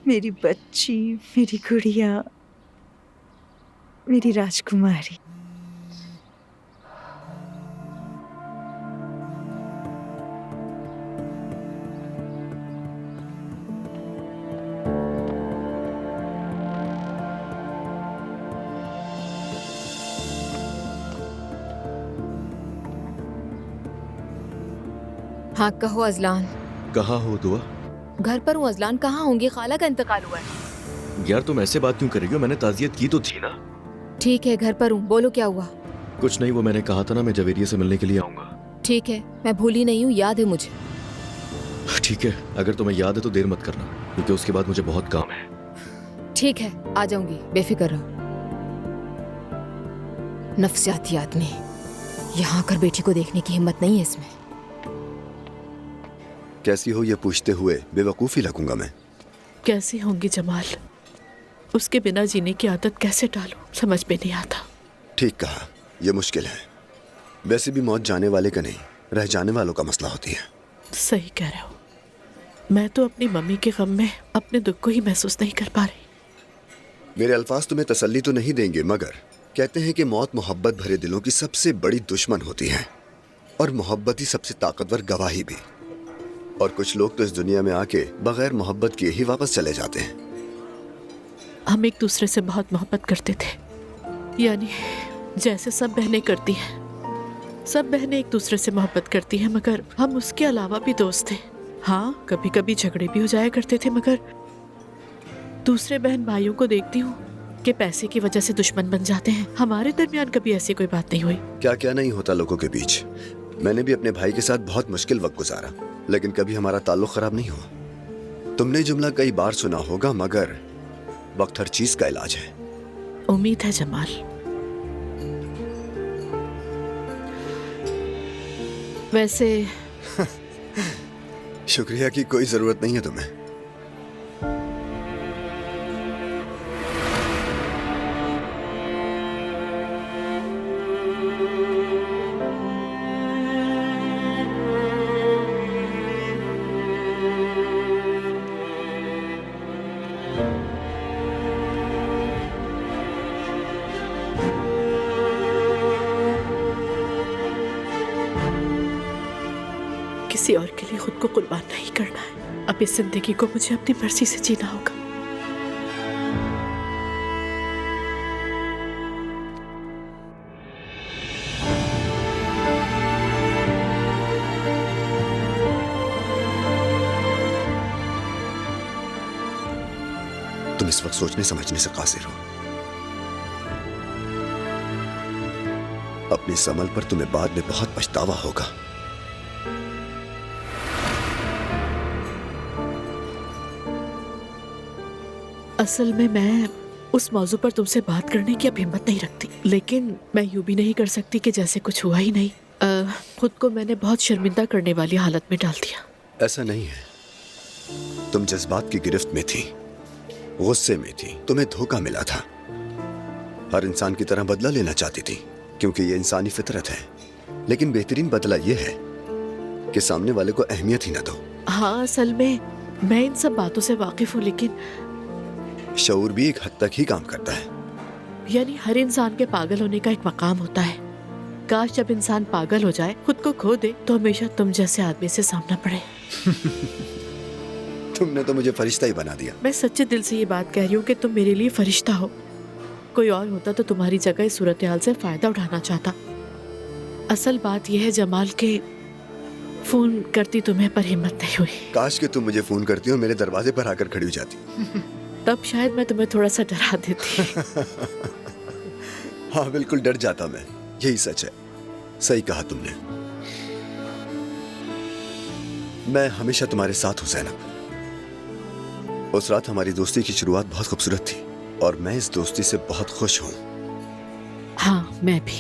मेरी बच्ची, मेरी गुड़िया, मेरी राजकुमारी। हाँ कहो अजलान। कहाँ हो दुआ? घर पर हूँ अजलान, कहाँ होंगी? खाला का इंतकाल हुआ है। यार तुम ऐसे बात क्यों कर रही हो? मैंने ताज़ियत की तो थी ना। ठीक है घर पर हूँ, बोलो क्या हुआ? कुछ नहीं, वो मैंने कहा था ना मैं जवेरिया से मिलने के लिए आऊंगा। ठीक है, मैं भूली नहीं हूँ, याद है मुझे। ठीक है, अगर तुम्हें याद है तो देर मत करना, क्योंकि उसके बाद मुझे बहुत काम है। ठीक है आ जाऊंगी, बेफिक्र रहो। नफसियाती आदमी, यहाँ आकर बेटी को देखने की हिम्मत नहीं है इसमें। कैसी हो ये पूछते हुए बेवकूफ़ी लगूंगा मैं। कैसी होंगी जमाल? उसके बिना जीने की आदत कैसे डालूं, समझ में नहीं आता। ठीक कहा, यह मुश्किल है। वैसे भी मौत जाने वाले का नहीं, रह जाने वालों का मसला होती है। सही कह रहे हो। मैं तो अपनी मम्मी के गम में अपने दुख को ही महसूस नहीं कर पा रही। मेरे अल्फाज तुम्हें तसल्ली तो नहीं देंगे, मगर कहते हैं कि मौत मोहब्बत भरे दिलों की सबसे बड़ी दुश्मन होती है, और मोहब्बत ही सबसे ताकतवर गवाही भी। और कुछ लोग तो इस दुनिया में आके बगैर मोहब्बत किए ही वापस चले जाते हैं। हम एक दूसरे से बहुत मोहब्बत करते थे, यानी जैसे सब बहनें करती हैं। सब बहनें एक दूसरे से मोहब्बत करती हैं, मगर हम उसके अलावा भी दोस्त थे। हाँ, कभी कभी झगड़े भी हो जाया करते थे, मगर दूसरे बहन भाइयों को देखती हूँ कि पैसे की वजह से दुश्मन बन जाते हैं। हमारे दरमियान कभी ऐसी कोई बात नहीं हुई। क्या क्या नहीं होता लोगों के बीच। मैंने भी अपने भाई के साथ बहुत मुश्किल वक्त गुजारा, लेकिन कभी हमारा ताल्लुक खराब नहीं हुआ। तुमने जुमला कई बार सुना होगा, मगर वक्त हर चीज का इलाज है। उम्मीद है जमाल। वैसे शुक्रिया की कोई जरूरत नहीं है तुम्हें। किसी और के लिए खुद को कुर्बान नहीं करना है। अब इस जिंदगी को मुझे अपनी मर्जी से जीना होगा। तुम इस वक्त सोचने समझने से कासिर हो। अपने इस अमल पर तुम्हें बाद में बहुत पछतावा होगा। असल में मैं उस मौजू पर तुमसे बात करने की अब हिम्मत नहीं रखती, लेकिन मैं यूं भी नहीं कर सकती कि जैसे कुछ हुआ ही नहीं। खुद को मैंने बहुत शर्मिंदा करने वाली हालत में डाल दिया। ऐसा नहीं है, तुम जज्बात की गिरफ्त में थी, गुस्से में थी, तुम्हें धोखा मिला था। हर इंसान की तरह बदला लेना चाहती थी, क्योंकि ये इंसानी फितरत है। लेकिन बेहतरीन बदला ये है कि सामने वाले को अहमियत ही ना दो। हाँ, असल में मैं इन सब बातों से वाकिफ हूँ, लेकिन शऊर भी एक हद तक ही काम करता है। यानी हर इंसान के पागल होने का एक मकाम होता है। काश जब इंसान पागल हो जाए, खुद को खो दे, तो हमेशा तुम जैसे आदमी से सामना पड़े। तुमने तो मुझे फरिश्ता ही बना दिया। मैं सच्चे दिल से ये बात कह रही हूँ कि तुम मेरे लिए फरिश्ता हो। कोई और होता तो तुम्हारी जगह इस सूरत हाल से फायदा उठाना चाहता। असल बात यह है जमाल के फोन करती तुम्हें पर हिम्मत नहीं हुई। काश कि तुम मुझे फोन करती और मेरे दरवाजे पर आकर खड़ी हो जाती। तब शायद मैं तुम्हें थोड़ा सा डरा देती। हाँ बिल्कुल डर जाता मैं, यही सच है। सही कहा तुमने। मैं हमेशा तुम्हारे साथ हूं ज़ैनब। उस रात हमारी दोस्ती की शुरुआत बहुत खूबसूरत थी, और मैं इस दोस्ती से बहुत खुश हूं। हाँ मैं भी।